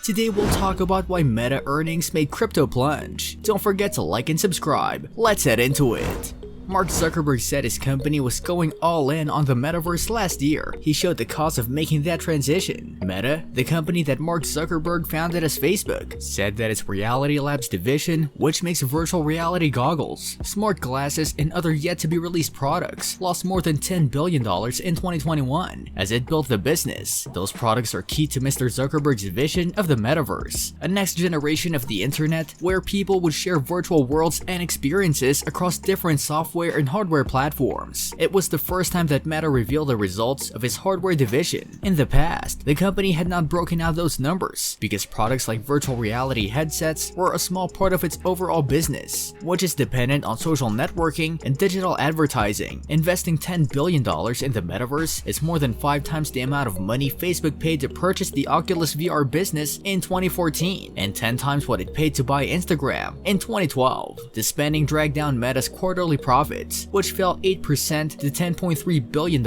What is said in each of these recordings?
Today we'll talk about why Meta earnings made crypto plunge. Don't forget to like and subscribe. Let's head into it. Mark Zuckerberg said his company was going all in on the metaverse last year. He showed the cost of making that transition. Meta, the company that Mark Zuckerberg founded as Facebook, said that its Reality Labs division, which makes virtual reality goggles, smart glasses, and other yet-to-be-released products, lost more than $10 billion in 2021 as it built the business. Those products are key to Mr. Zuckerberg's vision of the metaverse, a next generation of the internet where people would share virtual worlds and experiences across different software and hardware platforms. It was the first time that Meta revealed the results of its hardware division. In the past, the company had not broken out those numbers because products like virtual reality headsets were a small part of its overall business, which is dependent on social networking and digital advertising. Investing $10 billion in the metaverse is more than 5 times the amount of money Facebook paid to purchase the Oculus VR business in 2014 and 10 times what it paid to buy Instagram in 2012. The spending dragged down Meta's quarterly profits, which fell 8% to $10.3 billion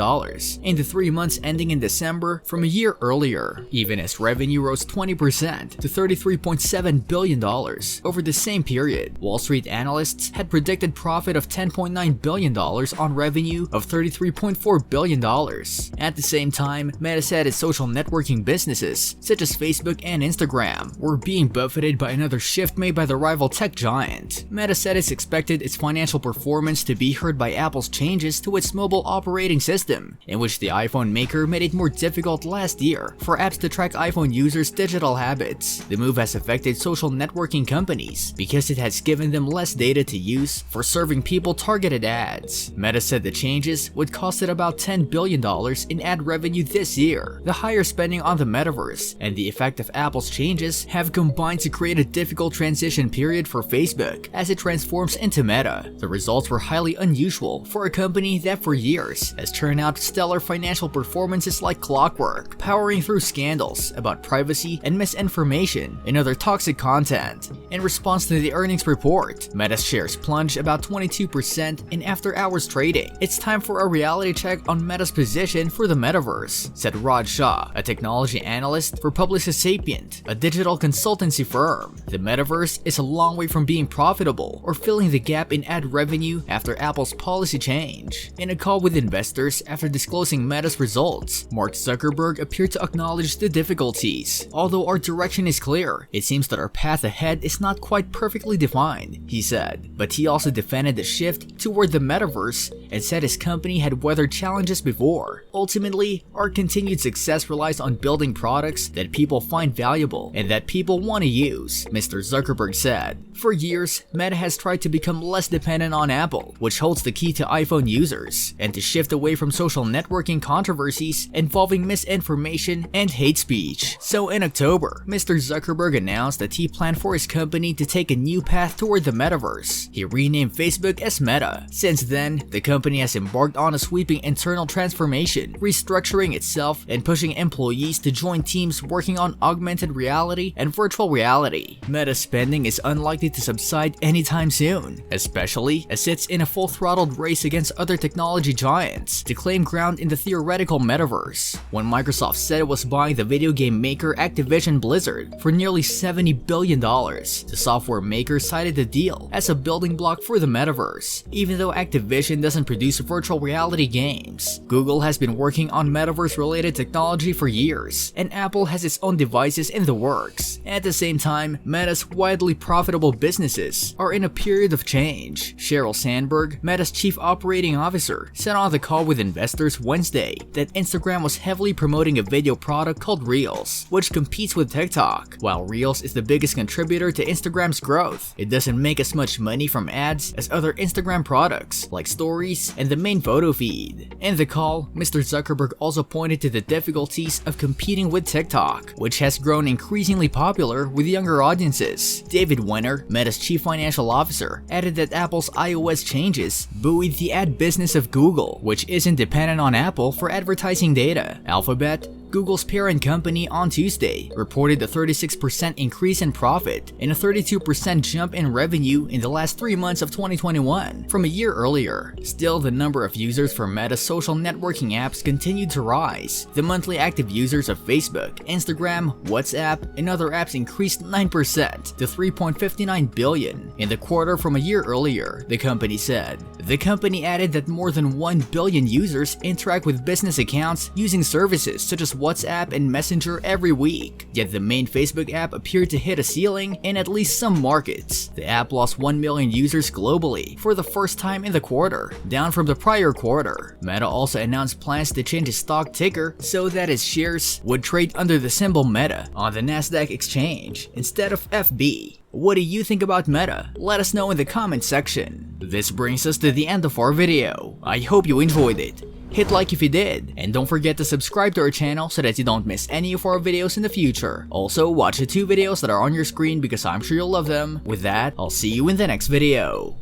in the 3 months ending in December from a year earlier, even as revenue rose 20% to $33.7 billion over the same period. Wall Street analysts had predicted profit of $10.9 billion on revenue of $33.4 billion. At the same time, Meta said its social networking businesses, such as Facebook and Instagram, were being buffeted by another shift made by the rival tech giant. Meta said it's expected its financial performance to be hurt by Apple's changes to its mobile operating system, in which the iPhone maker made it more difficult last year for apps to track iPhone users' digital habits. The move has affected social networking companies because it has given them less data to use for serving people targeted ads. Meta said the changes would cost it about $10 billion in ad revenue this year. The higher spending on the metaverse and the effect of Apple's changes have combined to create a difficult transition period for Facebook as it transforms into Meta. The results were highly unusual for a company that for years has turned out stellar financial performances like clockwork, powering through scandals about privacy and misinformation and other toxic content. In response to the earnings report, Meta's shares plunged about 22% in after-hours trading. It's time for a reality check on Meta's position for the metaverse, said Raj Shah, a technology analyst for Publicis Sapient, a digital consultancy firm. The metaverse is a long way from being profitable or filling the gap in ad revenue after Apple's policy change. In a call with investors after disclosing Meta's results, Mark Zuckerberg appeared to acknowledge the difficulties. Although our direction is clear, it seems that our path ahead is not quite perfectly defined, he said. But he also defended the shift toward the metaverse and said his company had weathered challenges before. Ultimately, our continued success relies on building products that people find valuable and that people want to use, Mr. Zuckerberg said. For years, Meta has tried to become less dependent on Apple, which holds the key to iPhone users, and to shift away from social networking controversies involving misinformation and hate speech. So in October, Mr. Zuckerberg announced that he planned for his company to take a new path toward the metaverse. He renamed Facebook as Meta. Since then, the company has embarked on a sweeping internal transformation, restructuring itself and pushing employees to join teams working on augmented reality and virtual reality. Meta's spending is unlikely to subside anytime soon, especially as it's in a full-throttled race against other technology giants to claim ground in the theoretical metaverse. When Microsoft said it was buying the video game maker Activision Blizzard for nearly $70 billion, the software maker cited the deal as a building block for the metaverse. Even though Activision doesn't produce virtual reality games, Google has been working on metaverse-related technology for years, and Apple has its own devices in the works. At the same time, Meta's widely profitable businesses are in a period of change. Sheryl Sandberg, Meta's chief operating officer, said on the call with investors Wednesday that Instagram was heavily promoting a video product called Reels, which competes with TikTok. While Reels is the biggest contributor to Instagram's growth, it doesn't make as much money from ads as other Instagram products like Stories and the main photo feed. In the call, Mr. Zuckerberg also pointed to the difficulties of competing with TikTok, which has grown increasingly popular with younger audiences. David Wenner, Meta's chief financial officer, added that Apple's iOS changes buoyed the ad business of Google, which isn't dependent on Apple for advertising data. Alphabet, Google's parent company on Tuesday reported a 36% increase in profit and a 32% jump in revenue in the last 3 months of 2021 from a year earlier. Still, the number of users for Meta's social networking apps continued to rise. The monthly active users of Facebook, Instagram, WhatsApp, and other apps increased 9% to 3.59 billion in the quarter from a year earlier, the company said. The company added that more than 1 billion users interact with business accounts using services such as WhatsApp and Messenger every week. Yet the main Facebook app appeared to hit a ceiling in at least some markets. The app lost 1 million users globally for the first time in the quarter, down from the prior quarter. Meta also announced plans to change its stock ticker so that its shares would trade under the symbol Meta on the Nasdaq exchange instead of FB. What do you think about Meta? Let us know in the comment section. This brings us to the end of our video. I hope you enjoyed it. Hit like if you did, and don't forget to subscribe to our channel so that you don't miss any of our videos in the future. Also, watch the 2 videos that are on your screen because I'm sure you'll love them. With that, I'll see you in the next video.